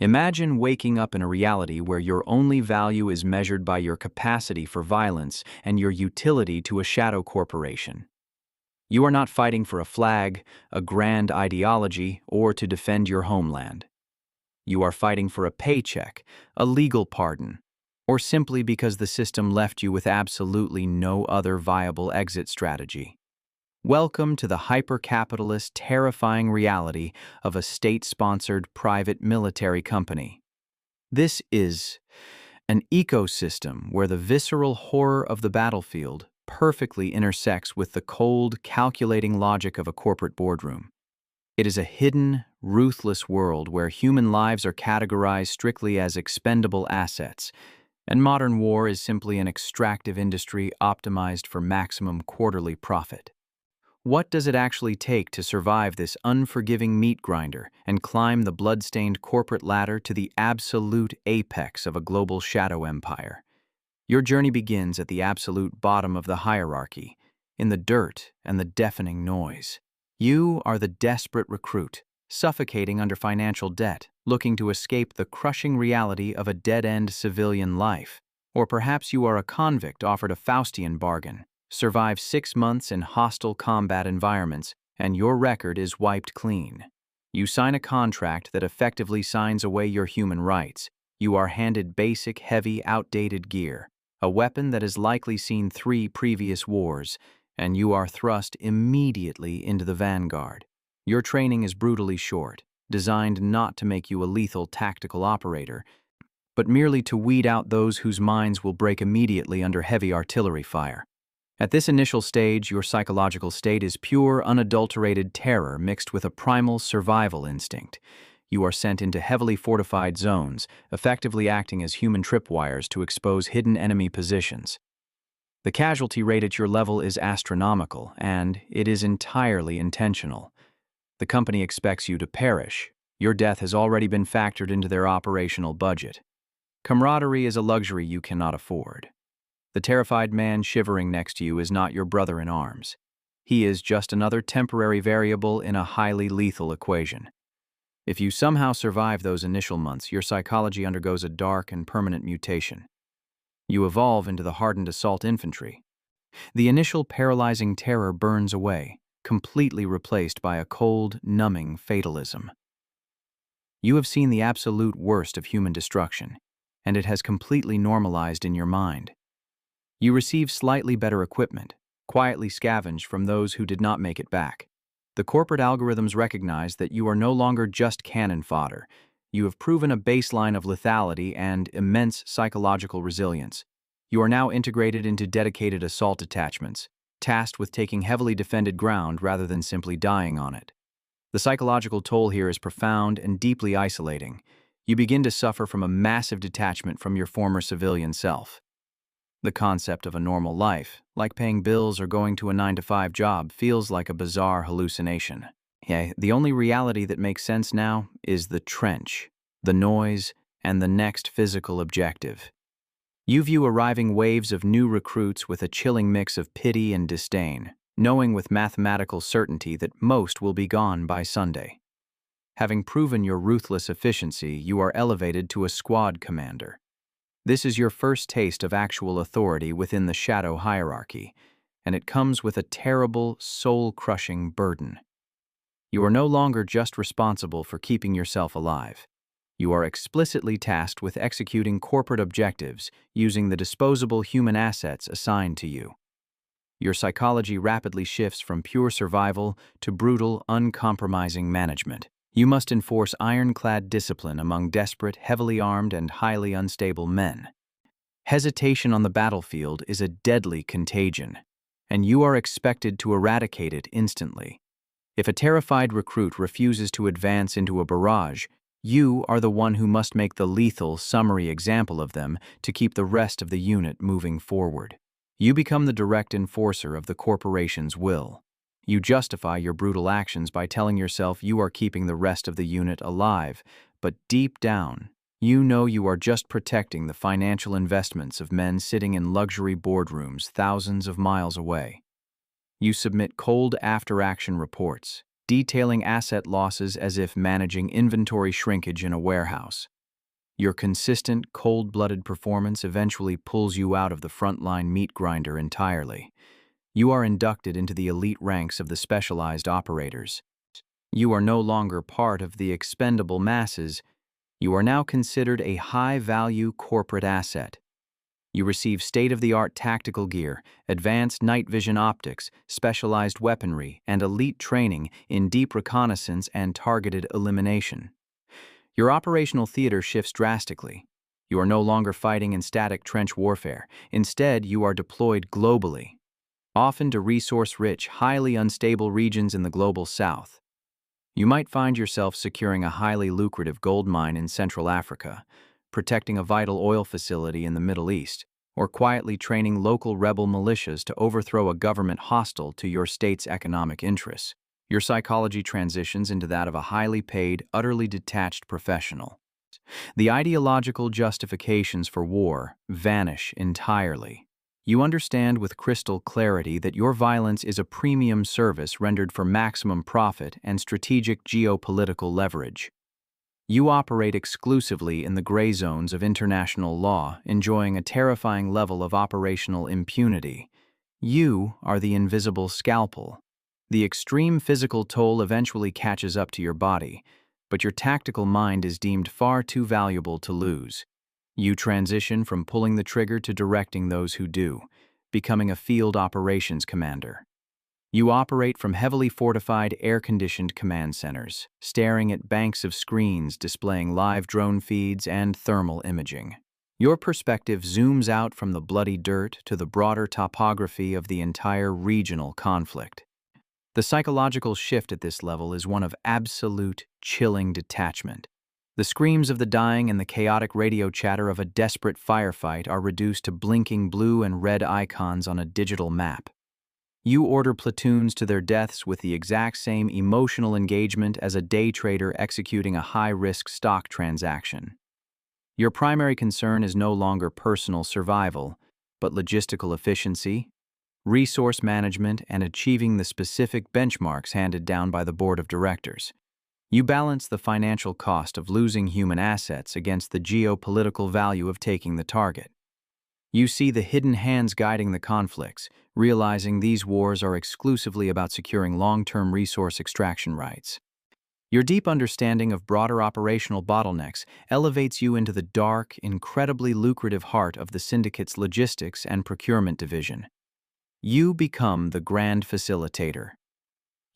Imagine waking up in a reality where your only value is measured by your capacity for violence and your utility to a shadow corporation. You are not fighting for a flag, a grand ideology, or to defend your homeland. You are fighting for a paycheck, a legal pardon, or simply because the system left you with absolutely no other viable exit strategy. Welcome to the hyper-capitalist, terrifying reality of a state-sponsored private military company. This is an ecosystem where the visceral horror of the battlefield perfectly intersects with the cold, calculating logic of a corporate boardroom. It is a hidden, ruthless world where human lives are categorized strictly as expendable assets, and modern war is simply an extractive industry optimized for maximum quarterly profit. What does it actually take to survive this unforgiving meat grinder and climb the blood-stained corporate ladder to the absolute apex of a global shadow empire? Your journey begins at the absolute bottom of the hierarchy, in the dirt and the deafening noise. You are the desperate recruit, suffocating under financial debt, looking to escape the crushing reality of a dead-end civilian life. Or perhaps you are a convict offered a Faustian bargain. Survive 6 months in hostile combat environments, and your record is wiped clean. You sign a contract that effectively signs away your human rights. You are handed basic, heavy, outdated gear, a weapon that has likely seen 3 previous wars, and you are thrust immediately into the vanguard. Your training is brutally short, designed not to make you a lethal tactical operator, but merely to weed out those whose minds will break immediately under heavy artillery fire. At this initial stage, your psychological state is pure, unadulterated terror mixed with a primal survival instinct. You are sent into heavily fortified zones, effectively acting as human tripwires to expose hidden enemy positions. The casualty rate at your level is astronomical, and it is entirely intentional. The company expects you to perish. Your death has already been factored into their operational budget. Camaraderie is a luxury you cannot afford. The terrified man shivering next to you is not your brother in arms. He is just another temporary variable in a highly lethal equation. If you somehow survive those initial months, your psychology undergoes a dark and permanent mutation. You evolve into the hardened assault infantry. The initial paralyzing terror burns away, completely replaced by a cold, numbing fatalism. You have seen the absolute worst of human destruction, and it has completely normalized in your mind. You receive slightly better equipment, quietly scavenged from those who did not make it back. The corporate algorithms recognize that you are no longer just cannon fodder. You have proven a baseline of lethality and immense psychological resilience. You are now integrated into dedicated assault detachments, tasked with taking heavily defended ground rather than simply dying on it. The psychological toll here is profound and deeply isolating. You begin to suffer from a massive detachment from your former civilian self. The concept of a normal life, like paying bills or going to a 9-to-5 job, feels like a bizarre hallucination. The only reality that makes sense now is the trench, the noise, and the next physical objective. You view arriving waves of new recruits with a chilling mix of pity and disdain, knowing with mathematical certainty that most will be gone by Sunday. Having proven your ruthless efficiency, you are elevated to a squad commander. This is your first taste of actual authority within the shadow hierarchy, and it comes with a terrible, soul-crushing burden. You are no longer just responsible for keeping yourself alive. You are explicitly tasked with executing corporate objectives using the disposable human assets assigned to you. Your psychology rapidly shifts from pure survival to brutal, uncompromising management. You must enforce ironclad discipline among desperate, heavily armed, and highly unstable men. Hesitation on the battlefield is a deadly contagion, and you are expected to eradicate it instantly. If a terrified recruit refuses to advance into a barrage, you are the one who must make the lethal, summary example of them to keep the rest of the unit moving forward. You become the direct enforcer of the corporation's will. You justify your brutal actions by telling yourself you are keeping the rest of the unit alive, but deep down, you know you are just protecting the financial investments of men sitting in luxury boardrooms thousands of miles away. You submit cold after-action reports, detailing asset losses as if managing inventory shrinkage in a warehouse. Your consistent, cold-blooded performance eventually pulls you out of the frontline meat grinder entirely. You are inducted into the elite ranks of the specialized operators. You are no longer part of the expendable masses. You are now considered a high-value corporate asset. You receive state-of-the-art tactical gear, advanced night vision optics, specialized weaponry, and elite training in deep reconnaissance and targeted elimination. Your operational theater shifts drastically. You are no longer fighting in static trench warfare. Instead, you are deployed globally, often to resource-rich, highly unstable regions in the global south. You might find yourself securing a highly lucrative gold mine in Central Africa, protecting a vital oil facility in the Middle East, or quietly training local rebel militias to overthrow a government hostile to your state's economic interests. Your psychology transitions into that of a highly paid, utterly detached professional. The ideological justifications for war vanish entirely. You understand with crystal clarity that your violence is a premium service rendered for maximum profit and strategic geopolitical leverage. You operate exclusively in the gray zones of international law, enjoying a terrifying level of operational impunity. You are the invisible scalpel. The extreme physical toll eventually catches up to your body, but your tactical mind is deemed far too valuable to lose. You transition from pulling the trigger to directing those who do, becoming a field operations commander. You operate from heavily fortified, air-conditioned command centers, staring at banks of screens displaying live drone feeds and thermal imaging. Your perspective zooms out from the bloody dirt to the broader topography of the entire regional conflict. The psychological shift at this level is one of absolute, chilling detachment. The screams of the dying and the chaotic radio chatter of a desperate firefight are reduced to blinking blue and red icons on a digital map. You order platoons to their deaths with the exact same emotional engagement as a day trader executing a high-risk stock transaction. Your primary concern is no longer personal survival, but logistical efficiency, resource management, and achieving the specific benchmarks handed down by the board of directors. You balance the financial cost of losing human assets against the geopolitical value of taking the target. You see the hidden hands guiding the conflicts, realizing these wars are exclusively about securing long-term resource extraction rights. Your deep understanding of broader operational bottlenecks elevates you into the dark, incredibly lucrative heart of the syndicate's logistics and procurement division. You become the grand facilitator.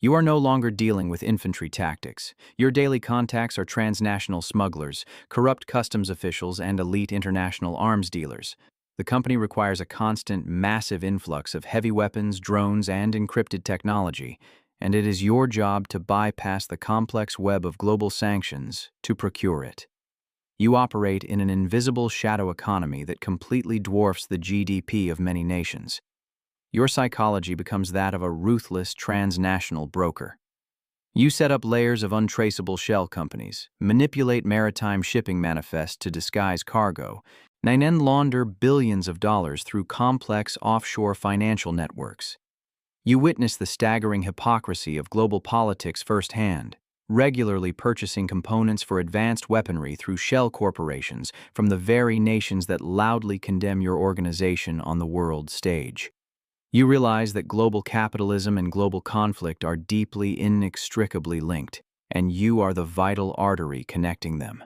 You are no longer dealing with infantry tactics. Your daily contacts are transnational smugglers, corrupt customs officials, and elite international arms dealers. The company requires a constant, massive influx of heavy weapons, drones, and encrypted technology, and it is your job to bypass the complex web of global sanctions to procure it. You operate in an invisible shadow economy that completely dwarfs the GDP of many nations. Your psychology becomes that of a ruthless transnational broker. You set up layers of untraceable shell companies, manipulate maritime shipping manifests to disguise cargo, and then launder billions of dollars through complex offshore financial networks. You witness the staggering hypocrisy of global politics firsthand, regularly purchasing components for advanced weaponry through shell corporations from the very nations that loudly condemn your organization on the world stage. You realize that global capitalism and global conflict are deeply, inextricably linked, and you are the vital artery connecting them.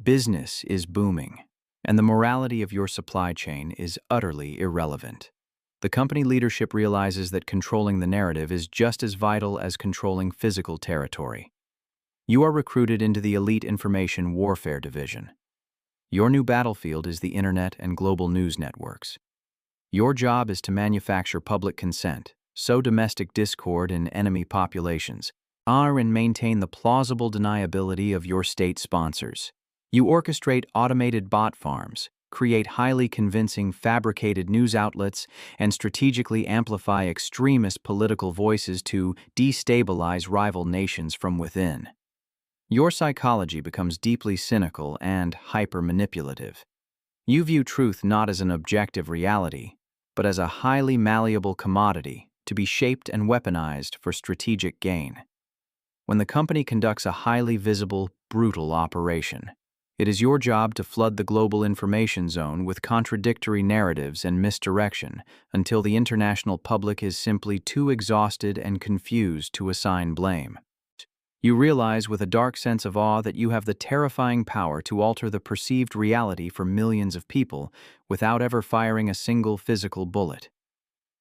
Business is booming, and the morality of your supply chain is utterly irrelevant. The company leadership realizes that controlling the narrative is just as vital as controlling physical territory. You are recruited into the elite information warfare division. Your new battlefield is the internet and global news networks. Your job is to manufacture public consent, sow domestic discord in enemy populations, and maintain the plausible deniability of your state sponsors. You orchestrate automated bot farms, create highly convincing fabricated news outlets, and strategically amplify extremist political voices to destabilize rival nations from within. Your psychology becomes deeply cynical and hyper-manipulative. You view truth not as an objective reality, but as a highly malleable commodity to be shaped and weaponized for strategic gain. when the company conducts a highly visible, brutal operation. It is your job to flood the global information zone with contradictory narratives and misdirection until the international public is simply too exhausted and confused to assign blame. You realize with a dark sense of awe that you have the terrifying power to alter the perceived reality for millions of people without ever firing a single physical bullet.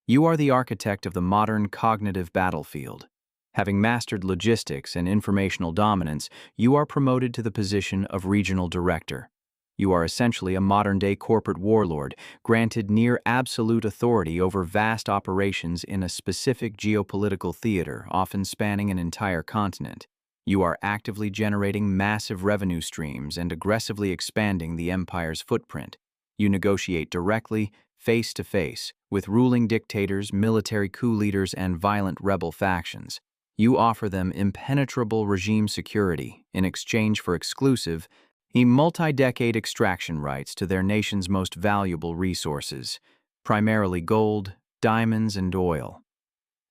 You are the architect of the modern cognitive battlefield. Having mastered logistics and informational dominance, you are promoted to the position of regional director. You are essentially a modern-day corporate warlord, granted near absolute authority over vast operations in a specific geopolitical theater, often spanning an entire continent. You are actively generating massive revenue streams and aggressively expanding the empire's footprint. You negotiate directly, face-to-face, with ruling dictators, military coup leaders, and violent rebel factions. You offer them impenetrable regime security in exchange for exclusive, multi-decade extraction rights to their nation's most valuable resources, primarily gold, diamonds, and oil.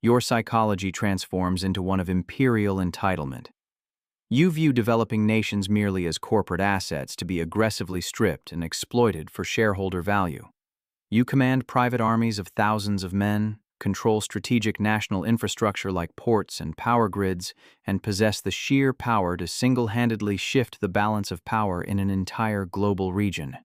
Your psychology transforms into one of imperial entitlement. You view developing nations merely as corporate assets to be aggressively stripped and exploited for shareholder value. You command private armies of thousands of men, control strategic national infrastructure like ports and power grids, and possess the sheer power to single-handedly shift the balance of power in an entire global region.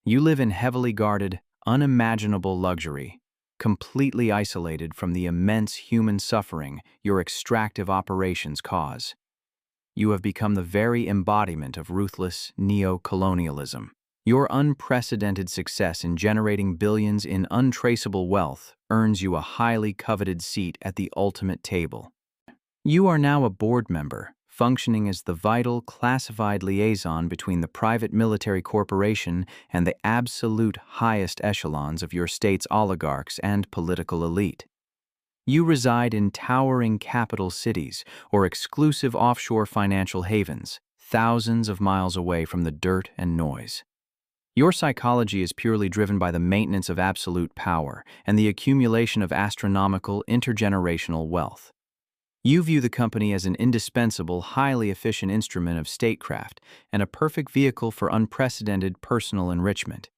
You live in heavily guarded, unimaginable luxury, completely isolated from the immense human suffering your extractive operations cause. You have become the very embodiment of ruthless neo-colonialism. Your unprecedented success in generating billions in untraceable wealth earns you a highly coveted seat at the ultimate table. You are now a board member, functioning as the vital, classified liaison between the private military corporation and the absolute highest echelons of your state's oligarchs and political elite. You reside in towering capital cities or exclusive offshore financial havens, thousands of miles away from the dirt and noise. Your psychology is purely driven by the maintenance of absolute power and the accumulation of astronomical intergenerational wealth. You view the company as an indispensable, highly efficient instrument of statecraft and a perfect vehicle for unprecedented personal enrichment.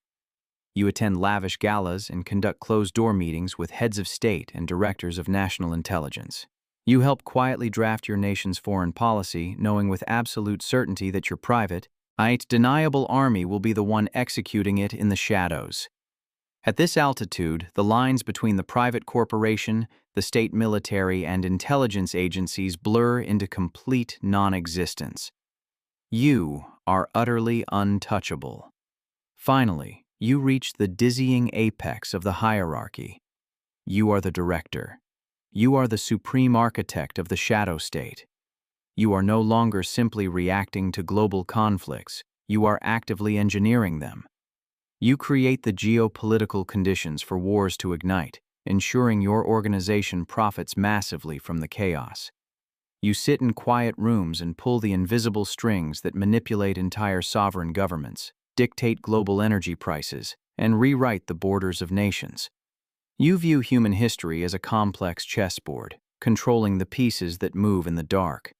You attend lavish galas and conduct closed-door meetings with heads of state and directors of national intelligence. You help quietly draft your nation's foreign policy, knowing with absolute certainty that your private, deniable army will be the one executing it in the shadows. At this altitude, the lines between the private corporation, the state military, and intelligence agencies blur into complete non-existence. You are utterly untouchable. Finally, you reach the dizzying apex of the hierarchy. You are the director. You are the supreme architect of the shadow state. You are no longer simply reacting to global conflicts, you are actively engineering them. You create the geopolitical conditions for wars to ignite, ensuring your organization profits massively from the chaos. You sit in quiet rooms and pull the invisible strings that manipulate entire sovereign governments, dictate global energy prices, and rewrite the borders of nations. You view human history as a complex chessboard, controlling the pieces that move in the dark.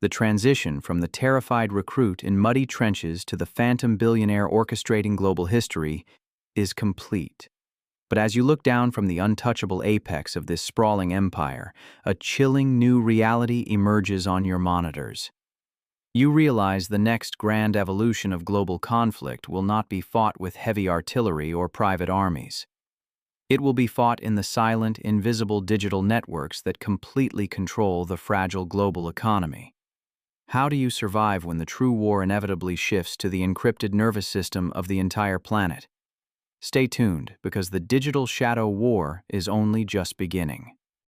The transition from the terrified recruit in muddy trenches to the phantom billionaire orchestrating global history is complete. But as you look down from the untouchable apex of this sprawling empire, a chilling new reality emerges on your monitors. You realize the next grand evolution of global conflict will not be fought with heavy artillery or private armies. It will be fought in the silent, invisible digital networks that completely control the fragile global economy. How do you survive when the true war inevitably shifts to the encrypted nervous system of the entire planet? Stay tuned, because the digital shadow war is only just beginning.